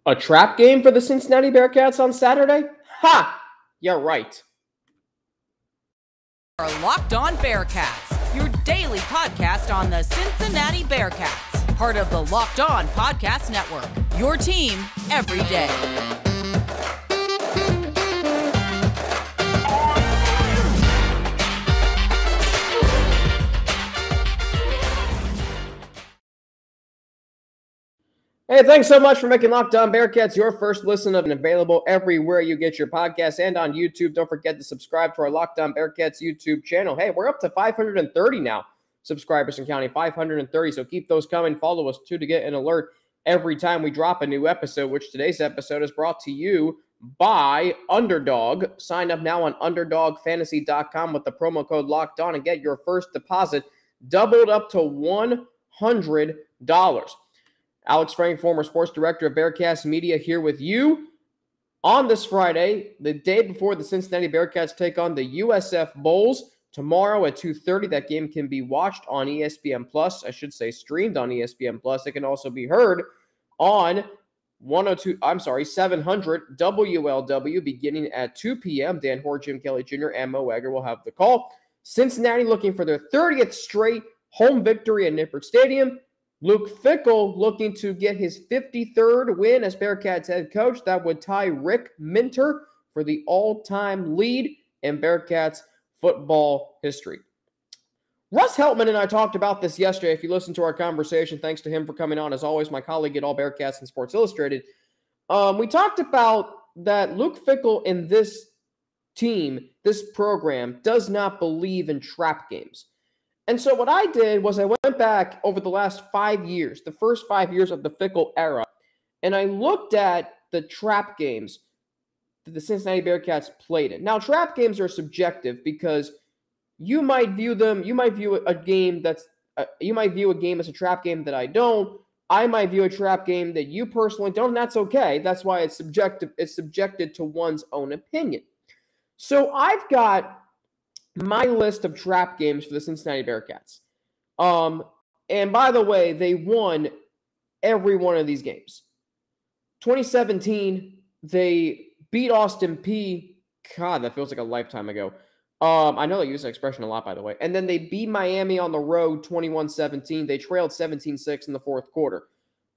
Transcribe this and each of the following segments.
A trap game for the Cincinnati Bearcats on Saturday? Ha! You're right. Our Locked On Bearcats, your daily podcast on the Cincinnati Bearcats, part of the Locked On Podcast Network, your team every day. Hey, thanks so much for making Locked On Bearcats your first listen of and available everywhere you get your podcasts and on YouTube. Don't forget to subscribe to our Locked On Bearcats YouTube channel. Hey, we're up to 530 now subscribers in counting, 530. So keep those coming. Follow us too to get an alert every time we drop a new episode, which today's episode is brought to you by Underdog. Sign up now on UnderdogFantasy.com with the promo code Locked On and get your first deposit doubled up to $100. Alex Frank, former sports director of Bearcats Media, here with you on this Friday, the day before the Cincinnati Bearcats take on the USF Bulls tomorrow at 2:30. That game can be watched on ESPN Plus. I should say streamed on ESPN Plus. It can also be heard on 700 WLW beginning at 2 p.m. Dan Hoare, Jim Kelly Jr., and Mo Egger will have the call. Cincinnati looking for their 30th straight home victory at Nippert Stadium. Luke Fickell looking to get his 53rd win as Bearcats head coach. That would tie Rick Minter for the all-time lead in Bearcats football history. Russ Heltman and I talked about this yesterday. If you listened to our conversation, thanks to him for coming on. As always, my colleague at All Bearcats and Sports Illustrated. We talked about that Luke Fickell in this team, this program, does not believe in trap games. And so what I did was I went back over the last 5 years, the first 5 years of the Fickell era, and I looked at the trap games that the Cincinnati Bearcats played in. Now, trap games are subjective because you might view a game as a trap game that I don't. I might view a trap game that you personally don't, and that's okay. That's why it's subjective. It's subjected to one's own opinion. So I've got my list of trap games for the Cincinnati Bearcats. And by the way, they won every one of these games. 2017, they beat Austin Peay. God, that feels like a lifetime ago. I know they use that expression a lot, by the way. And then they beat Miami on the road 21-17. They trailed 17-6 in the fourth quarter.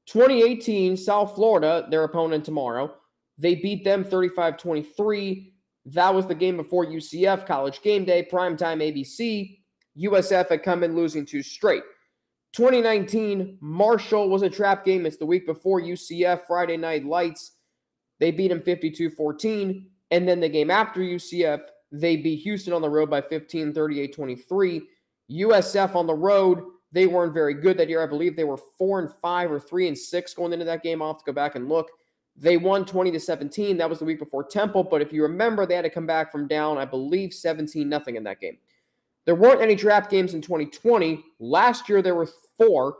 2018, South Florida, their opponent tomorrow, they beat them 35-23. That was the game before UCF, College Game Day, primetime ABC. USF had come in losing 2 straight. 2019, Marshall was a trap game. It's the week before UCF, Friday Night Lights. They beat them 52-14. And then the game after UCF, they beat Houston on the road by 15, 38-23. USF on the road, they weren't very good that year. I believe they were 4-5 or 3-6 going into that game. I'll have to go back and look. They won 20-17. That was the week before Temple. But if you remember, they had to come back from down, I believe, 17-0 in that game. There weren't any trap games in 2020. Last year, there were 4.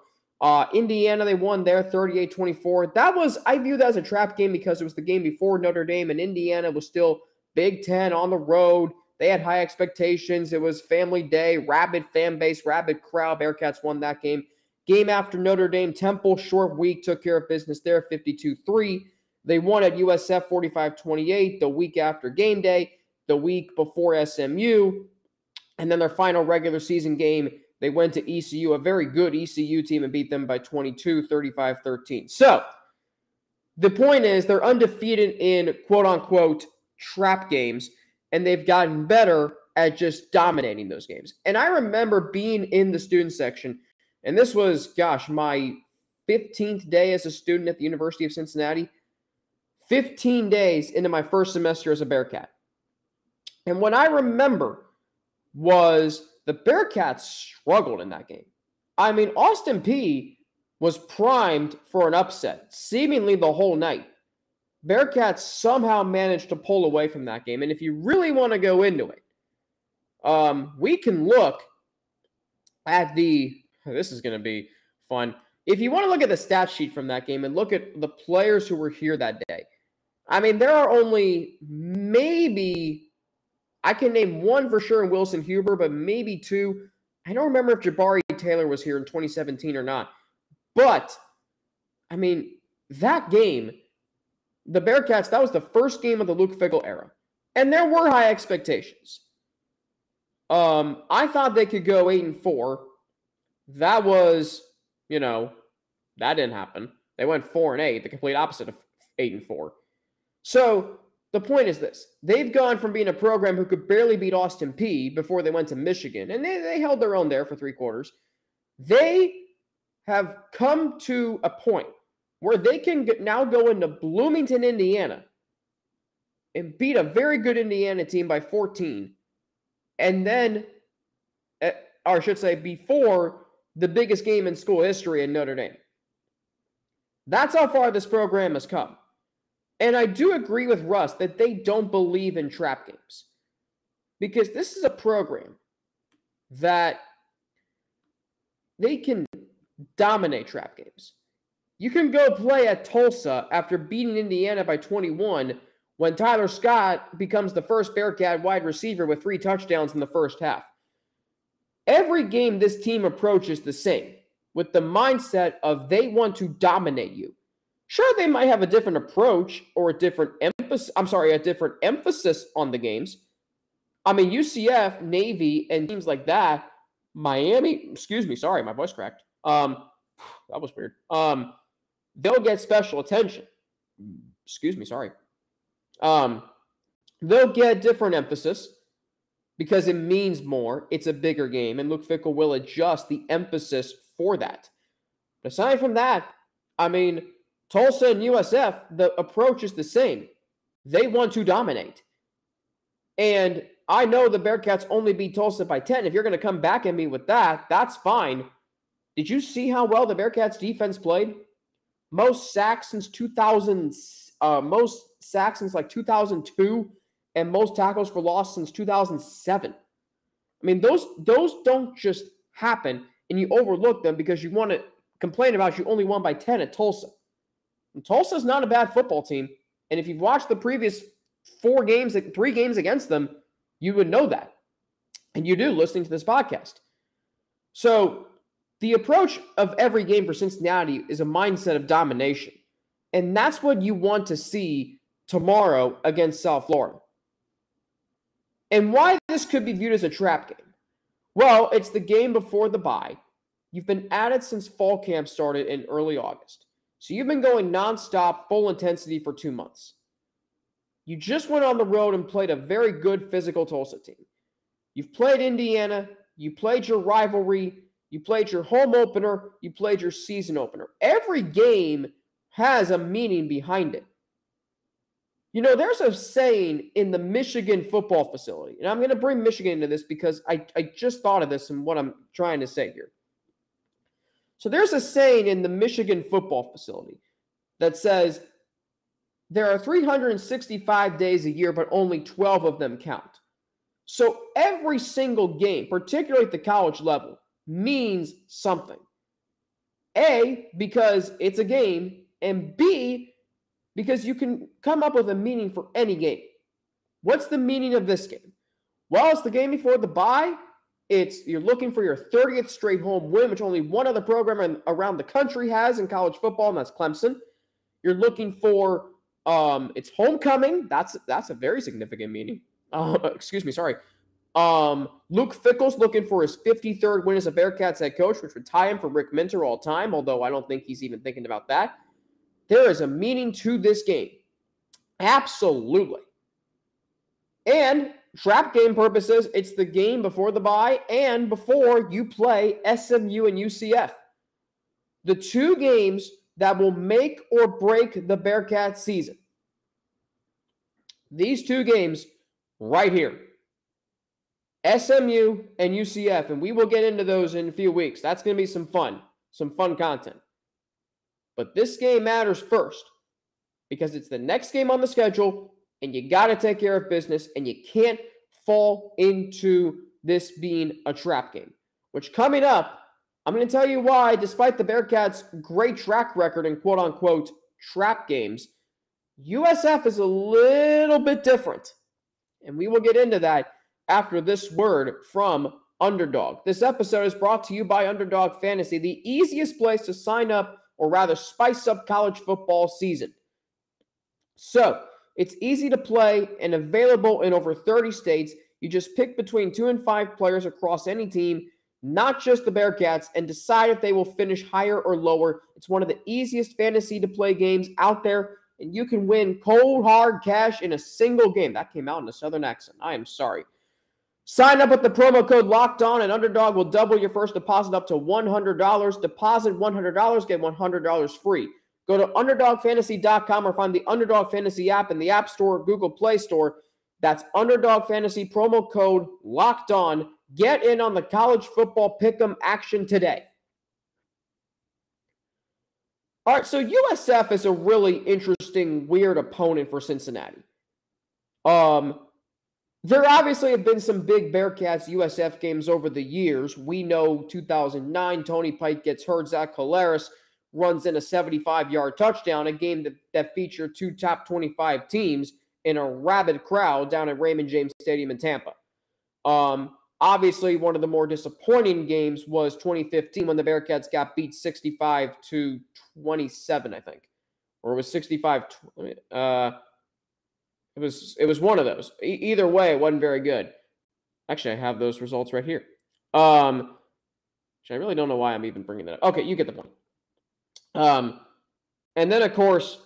Indiana, they won there 38-24. I view that as a trap game because it was the game before Notre Dame, and Indiana was still Big Ten on the road. They had high expectations. It was family day, rabid fan base, rabid crowd. Bearcats won that game. Game after Notre Dame, Temple, short week, took care of business there, 52-3. They won at USF 45-28 the week after game day, the week before SMU. And then their final regular season game, they went to ECU, a very good ECU team, and beat them by 22, 35-13. So the point is they're undefeated in quote-unquote trap games, and they've gotten better at just dominating those games. And I remember being in the student section, and this was, my 15th day as a student at the University of Cincinnati. 15 days into my first semester as a Bearcat. And what I remember was the Bearcats struggled in that game. I mean, Austin Peay was primed for an upset, seemingly the whole night. Bearcats somehow managed to pull away from that game. And if you really want to go into it, we can look at this is going to be fun. If you want to look at the stat sheet from that game and look at the players who were here that day, I mean, there are only I can name one for sure in Wilson Huber, but maybe 2. I don't remember if Jabari Taylor was here in 2017 or not. But, I mean, that game, the Bearcats, that was the first game of the Luke Fickell era. And there were high expectations. I thought they could go 8-4. That was, that didn't happen. They went 4-8, the complete opposite of 8-4. So the point is this. They've gone from being a program who could barely beat Austin Peay before they went to Michigan, and they held their own there for 3 quarters. They have come to a point where they can now go into Bloomington, Indiana, and beat a very good Indiana team by 14, and then, or I should say, before the biggest game in school history in Notre Dame. That's how far this program has come. And I do agree with Russ that they don't believe in trap games. Because this is a program that they can dominate trap games. You can go play at Tulsa after beating Indiana by 21 when Tyler Scott becomes the first Bearcat wide receiver with 3 touchdowns in the first half. Every game this team approaches the same, with the mindset of they want to dominate you. Sure, they might have a different approach or a different emphasis on the games. I mean, UCF, Navy, and teams like that, Miami, sorry, my voice cracked. That was weird. They'll get special attention. They'll get different emphasis because it means more. It's a bigger game, and Luke Fickell will adjust the emphasis for that. But aside from that, I mean, Tulsa and USF, the approach is the same. They want to dominate. And I know the Bearcats only beat Tulsa by 10. If you're going to come back at me with that, that's fine. Did you see how well the Bearcats defense played? Most sacks since 2002, and most tackles for loss since 2007. I mean, those don't just happen and you overlook them because you want to complain about you only won by 10 at Tulsa. And Tulsa's not a bad football team, and if you've watched the previous 3 games against them, you would know that. And you do, listening to this podcast. So the approach of every game for Cincinnati is a mindset of domination. And that's what you want to see tomorrow against South Florida. And why this could be viewed as a trap game? Well, it's the game before the bye. You've been at it since fall camp started in early August. So you've been going nonstop, full intensity for 2 months. You just went on the road and played a very good physical Tulsa team. You've played Indiana. You played your rivalry. You played your home opener. You played your season opener. Every game has a meaning behind it. There's a saying in the Michigan football facility, and I'm going to bring Michigan into this because I just thought of this and what I'm trying to say here. So there's a saying in the Michigan football facility that says there are 365 days a year, but only 12 of them count. So every single game, particularly at the college level, means something. A, because it's a game, and B, because you can come up with a meaning for any game. What's the meaning of this game? Well, it's the game before the bye. You're looking for your 30th straight home win, which only one other program around the country has in college football, and that's Clemson. You're looking for it's homecoming. That's a very significant meaning. Luke Fickell's looking for his 53rd win as a Bearcats head coach, which would tie him for Rick Minter all time, although I don't think he's even thinking about that. There is a meaning to this game. Absolutely. And trap game purposes, it's the game before the bye and before you play SMU and UCF. The 2 games that will make or break the Bearcats season. These 2 games right here. SMU and UCF, and we will get into those in a few weeks. That's going to be some fun content. But this game matters first because it's the next game on the schedule, and you got to take care of business, and you can't fall into this being a trap game. Which coming up, I'm going to tell you why, despite the Bearcats' great track record in quote-unquote trap games, USF is a little bit different. And we will get into that after this word from Underdog. This episode is brought to you by Underdog Fantasy, the easiest place to sign up, or rather spice up college football season. So it's easy to play and available in over 30 states. You just pick between 2 and 5 players across any team, not just the Bearcats, and decide if they will finish higher or lower. It's one of the easiest fantasy to play games out there, and you can win cold, hard cash in a single game. That came out in a Southern accent. I am sorry. Sign up with the promo code LOCKEDON, and Underdog will double your first deposit up to $100. Deposit $100, get $100 free. Go to UnderdogFantasy.com or find the Underdog Fantasy app in the App Store, Google Play Store. That's Underdog Fantasy, promo code LOCKEDON. Get in on the college football pick'em action today. All right, so USF is a really interesting, weird opponent for Cincinnati. There obviously have been some big Bearcats USF games over the years. We know 2009, Tony Pike gets hurt, Zach Collaros runs in a 75-yard touchdown, a game that featured 2 top 25 teams in a rabid crowd down at Raymond James Stadium in Tampa. Obviously, one of the more disappointing games was 2015 when the Bearcats got beat 65-27, I think. Or it was 65. It was one of those. Either way, it wasn't very good. Actually, I have those results right here. I really don't know why I'm even bringing that up. Okay, you get the point. And then, of course,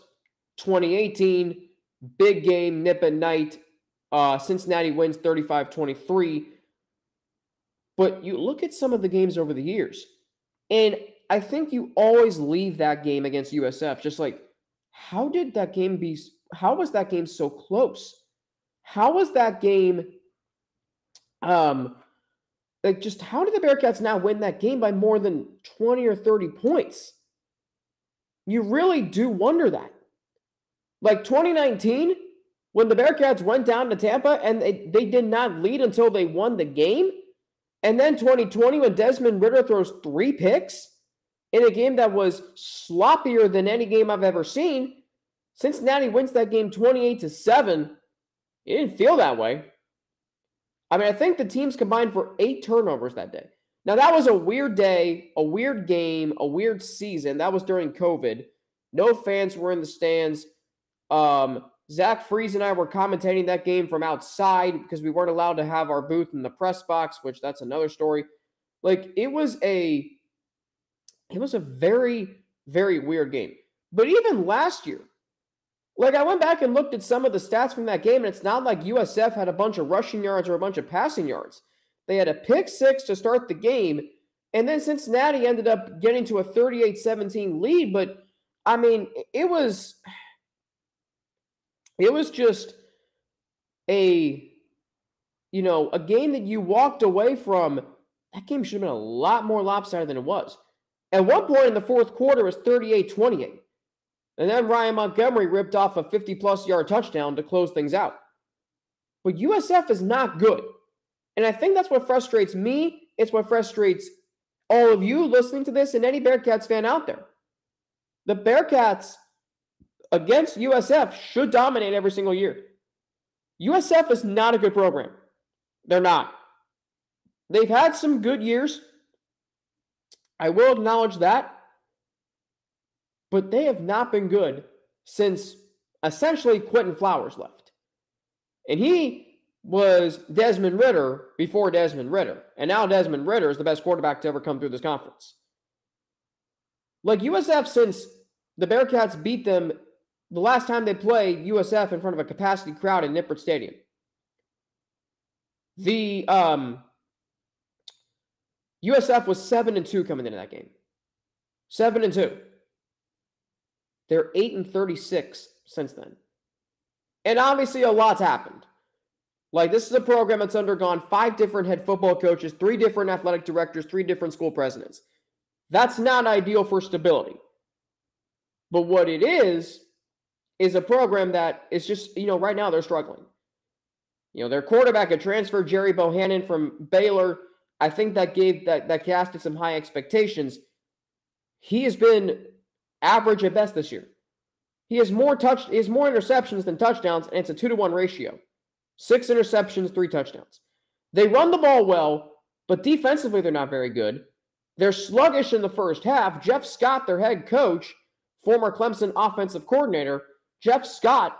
2018, big game, nip and night. Cincinnati wins 35-23. But you look at some of the games over the years, and I think you always leave that game against USF just like, how was that game so close? How was that game, how did the Bearcats now win that game by more than 20 or 30 points? You really do wonder that. Like 2019, when the Bearcats went down to Tampa and they did not lead until they won the game. And then 2020, when Desmond Ridder throws 3 picks in a game that was sloppier than any game I've ever seen, Cincinnati wins that game 28-7. It didn't feel that way. I mean, I think the teams combined for 8 turnovers that day. Now, that was a weird day, a weird game, a weird season. That was during COVID. No fans were in the stands. Zach Freeze and I were commentating that game from outside because we weren't allowed to have our booth in the press box, which that's another story. Like, it was a very, very weird game. But even last year, like, I went back and looked at some of the stats from that game, and it's not like USF had a bunch of rushing yards or a bunch of passing yards. They had a pick 6 to start the game, and then Cincinnati ended up getting to a 38-17 lead. But, I mean, it was just a game that you walked away from. That game should have been a lot more lopsided than it was. At one point in the fourth quarter, it was 38-28. And then Ryan Montgomery ripped off a 50-plus yard touchdown to close things out. But USF is not good. And I think that's what frustrates me. It's what frustrates all of you listening to this and any Bearcats fan out there. The Bearcats against USF should dominate every single year. USF is not a good program. They're not. They've had some good years. I will acknowledge that. But they have not been good since essentially Quentin Flowers left. And he was Desmond Ridder before Desmond Ridder. And now Desmond Ridder is the best quarterback to ever come through this conference. Like USF, since the Bearcats beat them the last time they played USF in front of a capacity crowd in Nippert Stadium. The USF was 7-2 coming into that game. 7-2. They're 8-36 since then. And obviously a lot's happened. Like, this is a program that's undergone 5 different head football coaches, 3 different athletic directors, 3 different school presidents. That's not ideal for stability. But what it is a program that is just, right now they're struggling. Their quarterback had transferred, Jerry Bohannon from Baylor. I think that casted some high expectations. He has been average at best this year. He has more interceptions than touchdowns, and it's a 2-to-1 ratio. 6 interceptions, 3 touchdowns. They run the ball well, but defensively they're not very good. They're sluggish in the first half. Jeff Scott, their head coach, former Clemson offensive coordinator, Jeff Scott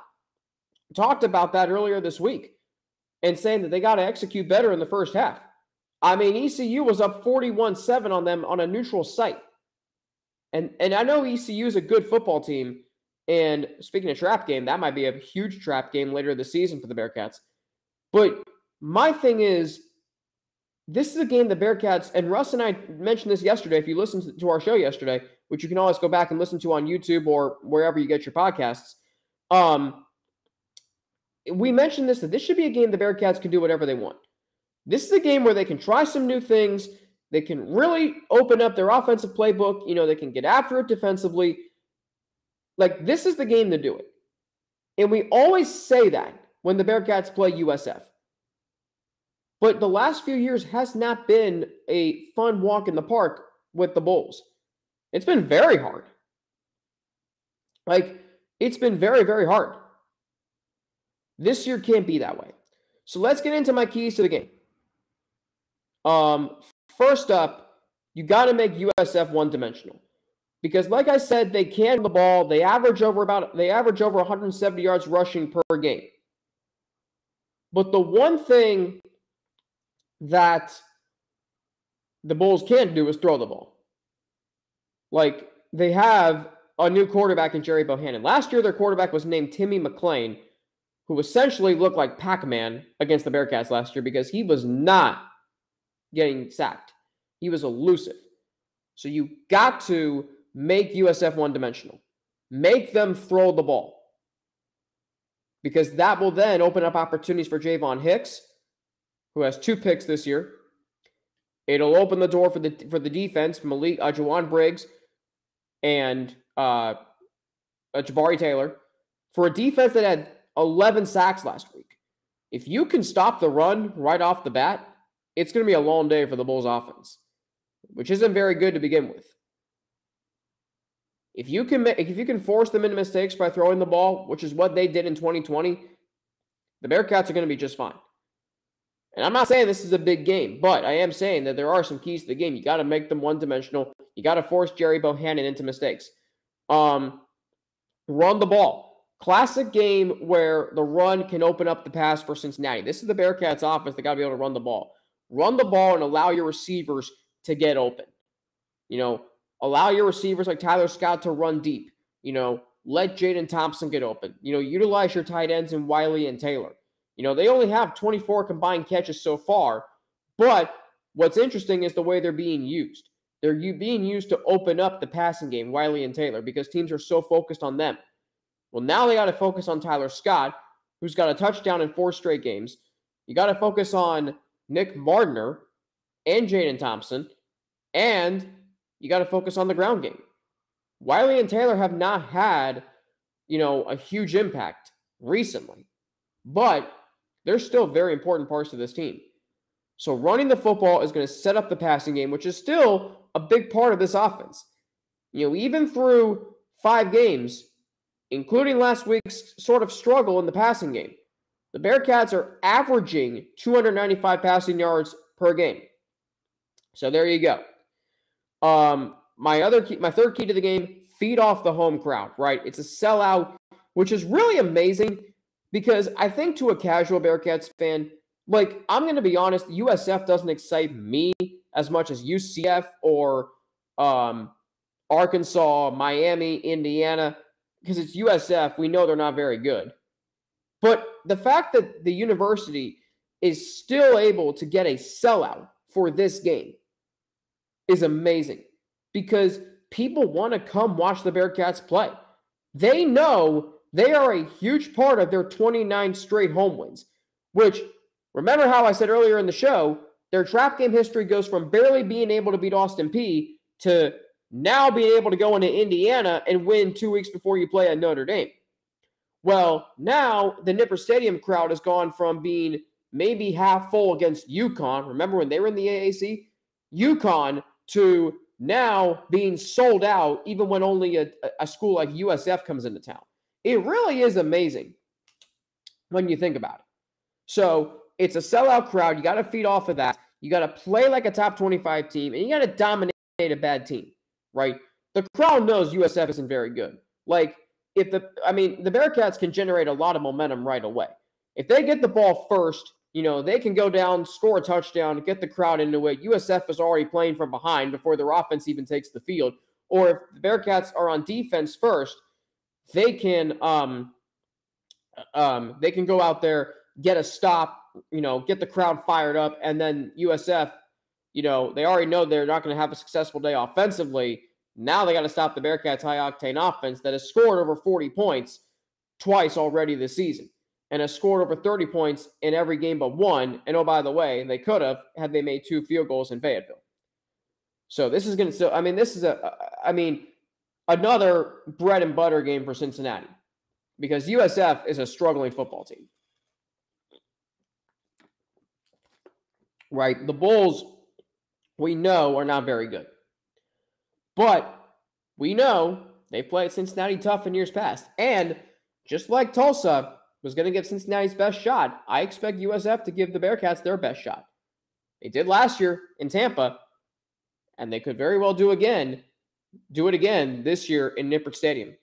talked about that earlier this week and saying that they got to execute better in the first half. I mean, ECU was up 41-7 on them on a neutral site. And I know ECU is a good football team. And speaking of trap game, that might be a huge trap game later this season for the Bearcats. But my thing is, this is a game the Bearcats, and Russ and I mentioned this yesterday, if you listened to our show yesterday, which you can always go back and listen to on YouTube or wherever you get your podcasts. We mentioned this, that this should be a game the Bearcats can do whatever they want. This is a game where they can try some new things. They can really open up their offensive playbook. You know, they can get after it defensively. Like, this is the game to do it. And we always say that when the Bearcats play USF. But the last few years has not been a fun walk in the park with the Bulls. It's been very hard. Like, it's been very, very hard. This year can't be that way. So let's get into my keys to the game. First up, you got to make USF one-dimensional. Because like I said, they can run the ball. They average over 170 yards rushing per game. But the one thing that the Bulls can't do is throw the ball. Like, they have a new quarterback in Jerry Bohannon. Last year, their quarterback was named Timmy McClain, who essentially looked like Pac-Man against the Bearcats last year because he was not getting sacked. He was elusive. So you got to make USF one-dimensional. Make them throw the ball. Because that will then open up opportunities for Javon Hicks, who has 2 picks this year. It'll open the door for the defense, Juwan Briggs and Jabari Taylor, for a defense that had 11 sacks last week. If you can stop the run right off the bat, it's going to be a long day for the Bulls offense, which isn't very good to begin with. If you can force them into mistakes by throwing the ball, which is what they did in 2020, the Bearcats are going to be just fine. And I'm not saying this is a big game, but I am saying that there are some keys to the game. You got to make them one-dimensional. You got to force Jerry Bohannon into mistakes. Run the ball. Classic game where the run can open up the pass for Cincinnati. This is the Bearcats offense. They got to be able to run the ball. Run the ball and allow your receivers to get open. You know, allow your receivers like Tyler Scott to run deep. You know, let Jaden Thompson get open. You know, utilize your tight ends in Wiley and Taylor. You know, they only have 24 combined catches so far, but what's interesting is the way they're being used. They're being used to open up the passing game, Wiley and Taylor, because teams are so focused on them. Well, now they got to focus on Tyler Scott, who's got a touchdown in 4 straight games. You got to focus on Nick Mardner and Jaden Thompson, and you got to focus on the ground game. Wiley and Taylor have not had, you know, a huge impact recently, but they're still very important parts of this team. So running the football is going to set up the passing game, which is still a big part of this offense. You know, even through 5 games, including last week's sort of struggle in the passing game, the Bearcats are averaging 295 passing yards per game. So there you go. My third key to the game, feed off the home crowd, right? It's a sellout, which is really amazing because I think to a casual Bearcats fan, like, I'm going to be honest, USF doesn't excite me as much as UCF or Arkansas, Miami, Indiana, because it's USF. We know they're not very good. But the fact that the university is still able to get a sellout for this game is amazing because people want to come watch the Bearcats play. They know they are a huge part of their 29 straight home wins, which, remember how I said earlier in the show, their trap game history goes from barely being able to beat Austin Peay to now being able to go into Indiana and win 2 weeks before you play at Notre Dame. Well, now the Nipper Stadium crowd has gone from being maybe half full against UConn. Remember when they were in the AAC? UConn to now being sold out even when only a school like USF comes into town. It really is amazing when you think about it. So it's a sellout crowd. You got to feed off of that. You got to play like a top 25 team, and you got to dominate a bad team, right? The crowd knows USF isn't very good. Like, the Bearcats can generate a lot of momentum right away. If they get the ball first, they can go down, score a touchdown, get the crowd into it. USF is already playing from behind before their offense even takes the field. Or if the Bearcats are on defense first, they can go out there, get a stop, get the crowd fired up, and then USF, they already know they're not going to have a successful day offensively. Now they got to stop the Bearcats' high-octane offense that has scored over 40 points twice already this season and has scored over 30 points in every game but one. And oh, by the way, they could have had they made 2 field goals in Fayetteville. So this is going to – this is another bread and butter game for Cincinnati because USF is a struggling football team. Right? The Bulls, we know, are not very good. But we know they've played Cincinnati tough in years past. And just like Tulsa was going to give Cincinnati's best shot, I expect USF to give the Bearcats their best shot. They did last year in Tampa, and they could very well do it again this year in Nippert Stadium.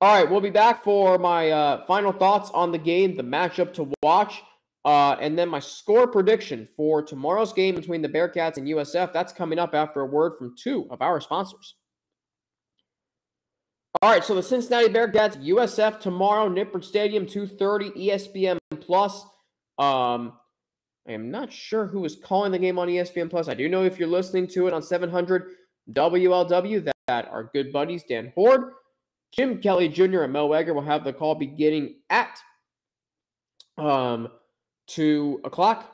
All right, we'll be back for my final thoughts on the game, the matchup to watch, and then my score prediction for tomorrow's game between the Bearcats and USF. That's coming up after a word from 2 of our sponsors. All right, so the Cincinnati Bearcats, USF tomorrow, Nippert Stadium, 2:30, ESPN Plus. I am not sure who is calling the game on ESPN Plus. I do know if you're listening to it on 700 WLW that our good buddies Dan Horde, Jim Kelly Jr., and Mel Weger will have the call beginning at 2 o'clock.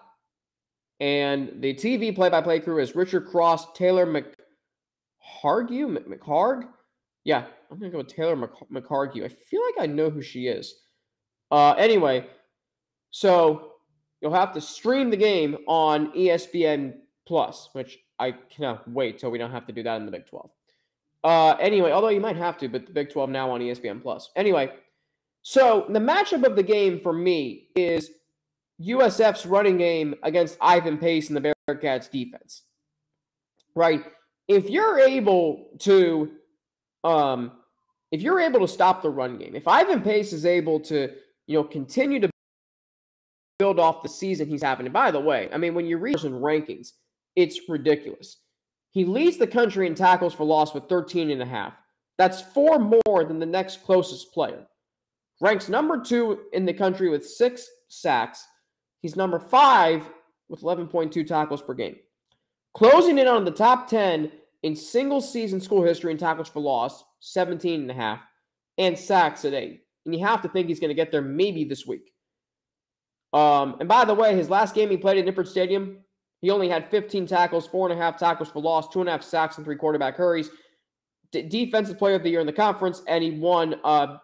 And the TV play-by-play crew is Richard Cross, Taylor McHargue? Yeah, I'm going to go with Taylor McHargue. I feel like I know who she is. Anyway, so you'll have to stream the game on ESPN Plus, which I cannot wait till we don't have to do that in the Big 12. Anyway, although you might have to, but the Big 12 now on ESPN Plus. Anyway, so the matchup of the game for me is USF's running game against Ivan Pace and the Bearcats defense. Right? If you're able to stop the run game, if Ivan Pace is able to, continue to build off the season he's having, and by the way, when you read in rankings, it's ridiculous. He leads the country in tackles for loss with 13.5. That's 4 more than the next closest player. Ranks number 2 in the country with 6 sacks. He's number 5 with 11.2 tackles per game. Closing in on the top 10 in single-season school history in tackles for loss, 17.5, and sacks at 8. And you have to think he's going to get there maybe this week. And by the way, his last game he played at Nippert Stadium, he only had 15 tackles, 4.5 tackles for loss, 2.5 sacks, and 3 quarterback hurries. Defensive Player of the Year in the conference, and he won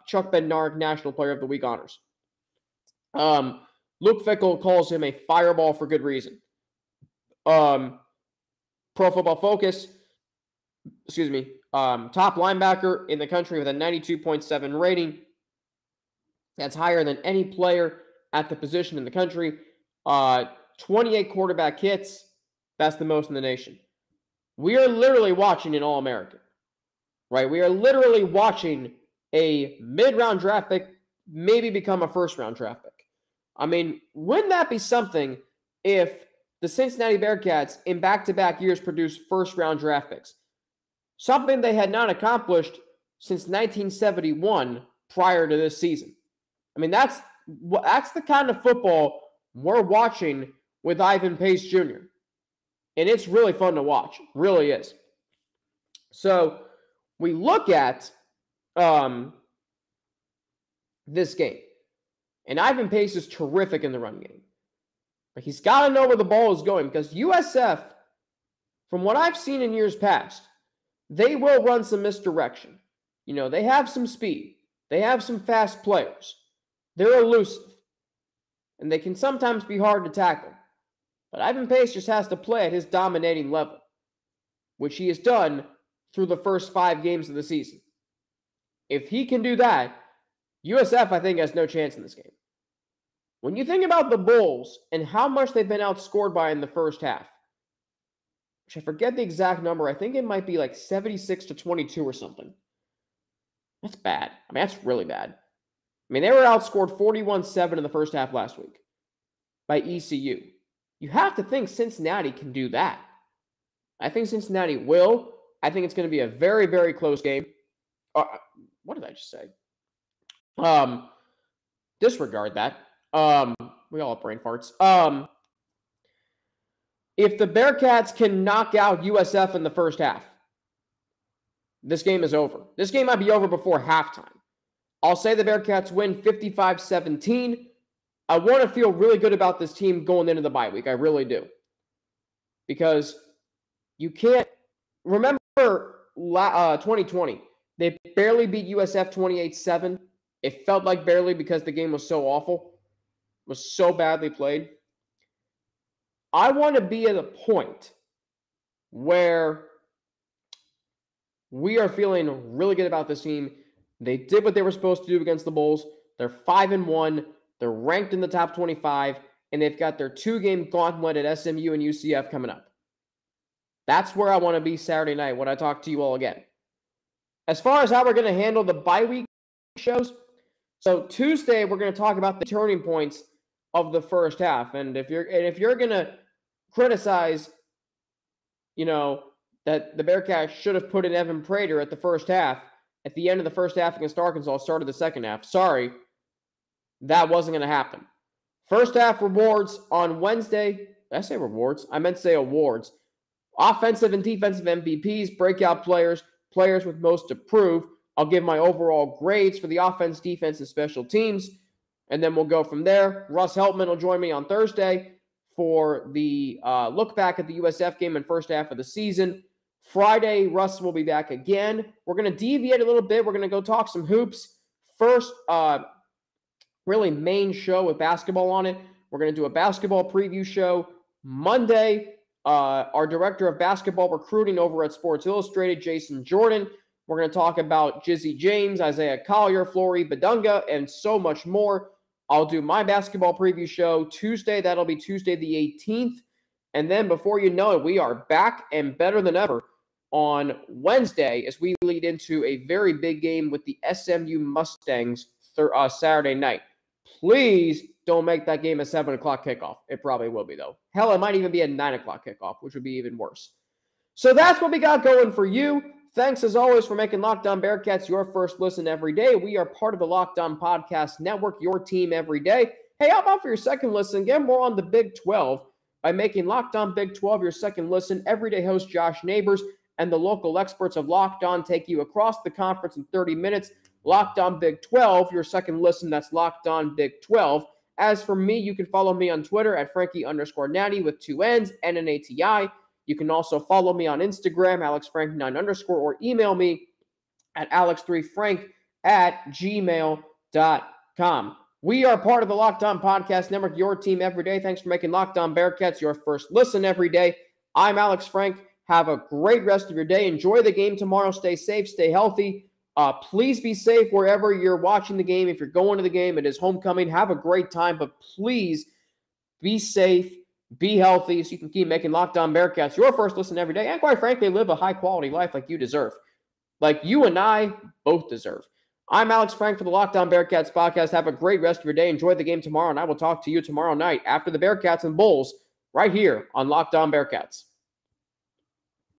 Chuck Bednarik National Player of the Week honors. Luke Fickell calls him a fireball for good reason. Pro Football Focus, top linebacker in the country with a 92.7 rating. That's higher than any player at the position in the country. 28 quarterback hits. That's the most in the nation. We are literally watching an All-American, right? We are literally watching a mid-round draft pick maybe become a first-round draft pick. Wouldn't that be something if the Cincinnati Bearcats in back-to-back years produced first-round draft picks? Something they had not accomplished since 1971 prior to this season. That's the kind of football we're watching with Ivan Pace Jr. And it's really fun to watch. It really is. So we look at this game. And Ivan Pace is terrific in the run game. But he's got to know where the ball is going because USF, from what I've seen in years past, they will run some misdirection. They have some speed. They have some fast players. They're elusive. And they can sometimes be hard to tackle. But Ivan Pace just has to play at his dominating level, which he has done through the first 5 games of the season. If he can do that, USF, I think, has no chance in this game. When you think about the Bulls and how much they've been outscored by in the first half, which I forget the exact number, I think it might be like 76-22 or something. That's bad. I mean, that's really bad. I mean, they were outscored 41-7 in the first half last week by ECU. You have to think Cincinnati can do that. I think Cincinnati will. I think it's going to be a very, very close game. What did I just say? Disregard that. We all have brain farts. If the Bearcats can knock out USF in the first half, this game is over. This game might be over before halftime. I'll say the Bearcats win 55-17. I want to feel really good about this team going into the bye week. I really do. Because you can't... Remember 2020. They barely beat USF 28-7. It felt like barely because the game was so awful. It was so badly played. I want to be at a point where we are feeling really good about this team. They did what they were supposed to do against the Bulls. They're 5-1. They're ranked in the top 25, and they've got their 2-game gauntlet at SMU and UCF coming up. That's where I want to be Saturday night when I talk to you all again. As far as how we're going to handle the bye week shows, so Tuesday we're going to talk about the turning points of the first half, and if you're going to criticize, that the Bearcats should have put in Evan Prater at the first half, at the end of the first half against Arkansas, started the second half. Sorry, that wasn't going to happen. First half rewards on Wednesday. Did I say rewards? I meant to say awards. Offensive and defensive MVPs, breakout players, players with most to prove. I'll give my overall grades for the offense, defense, and special teams, and then we'll go from there. Russ Heltman will join me on Thursday for the look back at the USF game and first half of the season. Friday, Russ will be back again. We're going to deviate a little bit. We're going to go talk some hoops. First, really main show with basketball on it. We're going to do a basketball preview show. Monday, our director of basketball recruiting over at Sports Illustrated, Jason Jordan. We're going to talk about Jizzy James, Isaiah Collier, Flory Badunga, and so much more. I'll do my basketball preview show Tuesday. That'll be Tuesday the 18th. And then before you know it, we are back and better than ever on Wednesday as we lead into a very big game with the SMU Mustangs Saturday night. Please don't make that game a 7 o'clock kickoff. It probably will be, though. Hell, it might even be a 9 o'clock kickoff, which would be even worse. So that's what we got going for you. Thanks, as always, for making Locked On Bearcats your first listen every day. We are part of the Locked On Podcast Network, your team every day. Hey, how about for your second listen? Get more on the Big 12 by making Locked On Big 12 your second listen. Everyday host Josh Neighbors and the local experts of Locked On take you across the conference in 30 minutes. Locked On Big 12, your second listen. That's Locked On Big 12. As for me, you can follow me on Twitter at Frankie_Natty with 2 N's, N-N-A-T-I. You can also follow me on Instagram, AlexFrank9_, or email me at alex3frank@gmail.com. We are part of the Locked On Podcast Network, your team every day. Thanks for making Locked On Bearcats your first listen every day. I'm Alex Frank. Have a great rest of your day. Enjoy the game tomorrow. Stay safe. Stay healthy. Please be safe wherever you're watching the game. If you're going to the game, it is homecoming. Have a great time, but please be safe. Be healthy so you can keep making Locked On Bearcats your first listen every day and, quite frankly, live a high-quality life like you deserve. Like you and I both deserve. I'm Alex Frank for the Locked On Bearcats podcast. Have a great rest of your day. Enjoy the game tomorrow, and I will talk to you tomorrow night after the Bearcats and Bulls right here on Locked On Bearcats.